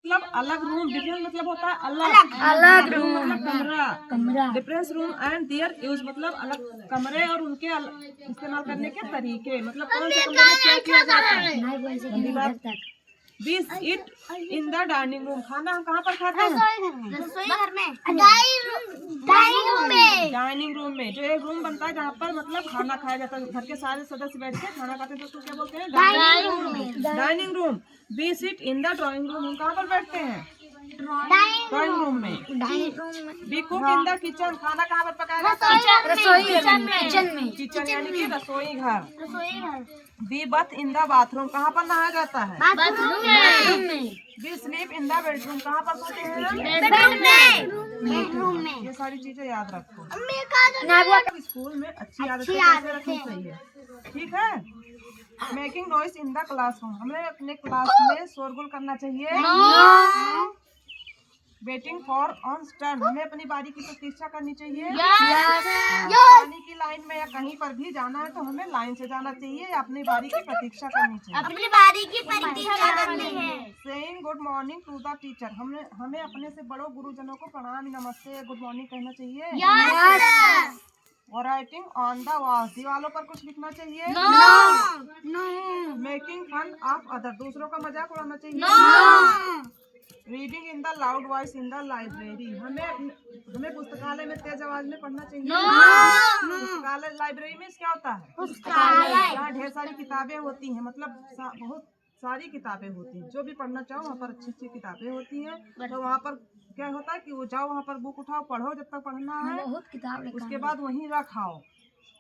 मतलब अलग room, difference मतलब होता है अलग, अलग रूम मतलब कमरा, difference room and their use मतलब अलग कमरे और उनके इस्तेमाल करने के तरीके, मतलब कौन से कमरे में क्या किया जाता है। This it in the dining room, खाना हम कहाँ पर खाते हैं? रसोई घर में, डाइनिंग रूम में। जो एक रूम बनता है जहाँ पर मतलब खाना खाया जाता है, घर के सारे सदस्य बैठ के खाना खाते हैं, तो उसको क्या बोलते हैं? Dining room. We sit in the drawing room, हम कहाँ पर बैठते हैं? ड्राइंग रूम में। We cook in the kitchen, खाना कहाँ पर पकाया जाता है? किचन में, किचन यानी कि रसोई घर। We bath in the bathroom, कहाँ पर नहाया जाता है? बाथरूम में। We sleep in the bedroom, कहाँ पर सोते हैं? बेडरूम में। ये सारी चीजें याद रखो। स्कूल में अच्छी आदतें कैसे रखनी चाहिए, ठीक है? Making noise in the classroom, हमें अपने क्लास में शोरगुल करना चाहिए। वेटिंग फॉर ऑन टर्न, हमें अपनी बारी की प्रतीक्षा करनी चाहिए। पानी की लाइन में या कहीं पर भी जाना है तो हमें लाइन से जाना चाहिए या अपनी बारी की प्रतीक्षा करनी चाहिए। अपनी बारी की प्रतीक्षा करनी है। Saying good morning to the teacher, हमें अपने से बड़ों गुरुजनों को प्रणाम, नमस्ते, गुड मॉर्निंग कहना चाहिए। और राइटिंग ऑन द वॉल, दीवालों पर कुछ लिखना चाहिए। मेकिंग फन ऑफ अदर, दूसरों का मजाक उड़ाना चाहिए। Reading in the loud voice in the library, हमें पुस्तकालय में तेज आवाज में पढ़ना चाहिए। पुस्तकालय लाइब्रेरी में क्या होता है? जहाँ ढेर सारी किताबें होती हैं, मतलब बहुत सारी किताबें होती हैं, जो भी पढ़ना चाहो वहाँ पर अच्छी अच्छी किताबें होती हैं। तो वहाँ पर क्या होता है कि वो जाओ वहाँ पर बुक उठाओ, पढ़ो जब तक पढ़ना है, बहुत किताब, उसके बाद वहीं रखाओ।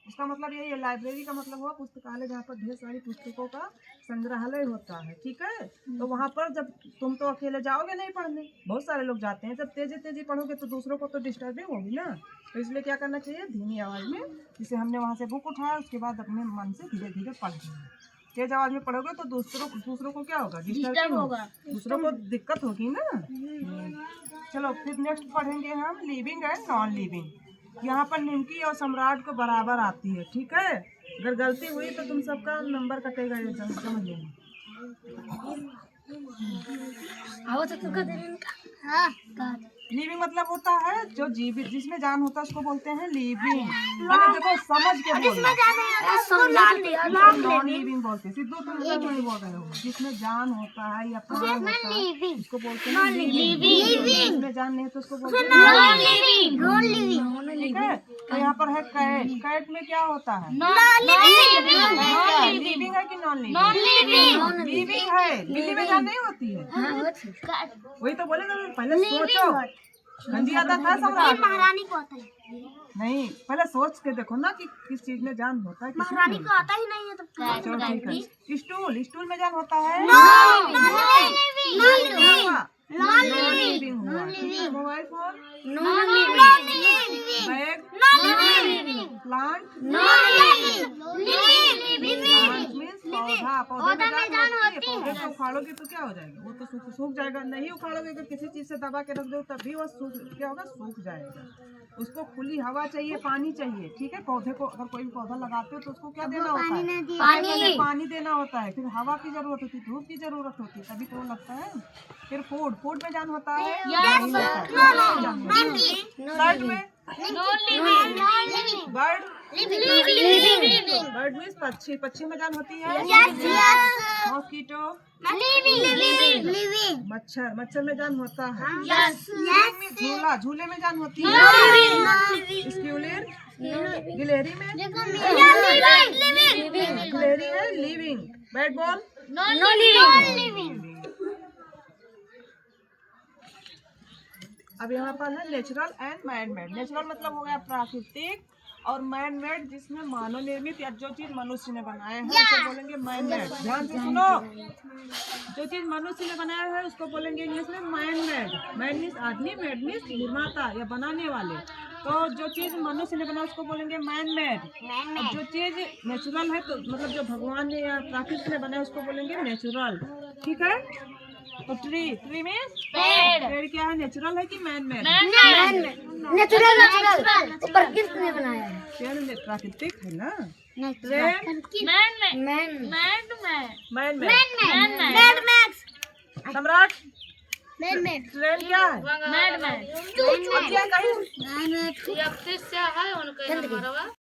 उसका मतलब यही है, लाइब्रेरी का मतलब हुआ पुस्तकालय, जहाँ पर ढेर सारी पुस्तकों का संग्रहालय होता है, ठीक है? तो वहाँ पर जब तुम तो अकेले जाओगे नहीं पढ़ने, बहुत सारे लोग जाते हैं, जब तेजी तेजी पढ़ोगे तो दूसरों को तो डिस्टर्बिंग होगी ना। तो इसलिए क्या करना चाहिए, धीमी आवाज में, जिसे हमने वहाँ से बुक उठाया उसके बाद अपने मन से धीरे धीरे पढ़ना है। तेज आवाज में पढ़ोगे तो दूसरों को क्या होगा? डिस्टर्बिंग होगा, दूसरों को दिक्कत होगी ना। चलो फिर नेक्स्ट पढ़ेंगे हम लिविंग एंड नॉन लिविंग। यहाँ पर निमकी और सम्राट को बराबर आती है, ठीक है? अगर गलती हुई तो तुम सबका नंबर कटेगा, ये समझ लेना। लिविंग मतलब होता है जो जीवित, जिसमें जान होता है उसको बोलते हैं लिविंग। मैंने देखो समझ के बोला, नॉन लिविंग बोलते हैं। सिद्धू तुम नहीं बोल रहे हो, जिसमें जान होता है या प्राण होता है उसको बोलते हैं लिविंग। जिसमें जान नहीं तो उसको बोलते हैं नॉन लिविंग, ठीक है? तो यहाँ पर है कैट, कैट में क्या होता है? लिविंग है कि नॉन लिविंग? लिविंग है, बिल्ली में जान नहीं होती है। वही तो बोले ना, पहले सोचो। गंदी आदत है सम्राट, महारानी को आता है नहीं, पहले सोच के देखो ना कि किस चीज में जान होता है, महारानी को आता ही नहीं है। तो चलो ठीक है। स्टूल, स्टूल में जान होता है? मोबाइल फोन, बैग, प्लांट, पौधा, पौधे में जान होती है। पौधे को उखाड़ोगे तो क्या हो जाएगा? वो तो सूख जाएगा। नहीं उखाड़ोगे, अगर किसी चीज से दबा के रख दो तभी वो क्या होगा? सूख जाएगा। उसको खुली हवा चाहिए, पानी चाहिए, ठीक है? पौधे को अगर कोई भी पौधा लगाते हो तो उसको क्या देना होता है? पानी देना होता है, फिर हवा की जरूरत होती है, धूप की जरूरत होती है, तभी तो लगता है। फिर फूड, फूड में जान होता है? शर्ट में बर्ड, बर्ड मीन्स पक्षी, पक्षी में जान होती है? मॉस्किटो, मच्छर, मच्छर में जान होता है? झूला, झूले में जान होती है? स्क्यूलर, गिलहरी में, गिलहरी है लिविंग। बैट बॉल, अब यहाँ पर है natural and man made. Natural मतलब हो गया प्राकृतिक, और मैन मेड जिसमें मानव निर्मित या जो चीज मनुष्य ने बनाया है उसे बोलेंगे मैन मेड। ध्यान से सुनो, जो चीज मनुष्य ने बनाया है उसको बोलेंगे इंग्लिश में मैन मेड। मैन मीन्स आदमी, मेड मीन्स निर्माता या बनाने वाले। तो जो चीज मनुष्य ने बनाया उसको बोलेंगे मैन मेड। और जो चीज नेचुरल है तो मतलब जो भगवान ने या प्राकृतिक ने बनाया उसको बोलेंगे नेचुरल, ठीक है? तो ट्री, ट्री मीन्स पेड़। पेड़ क्या है, नेचुरल है कि मैन मेड? नेचुरल, प्रकृति ने बनाया है। पेड़ प्राकृतिक है ना। सम्राट ट्रेन क्या है? और क्या कहीं? ये 31 से है उनके नंबरवा।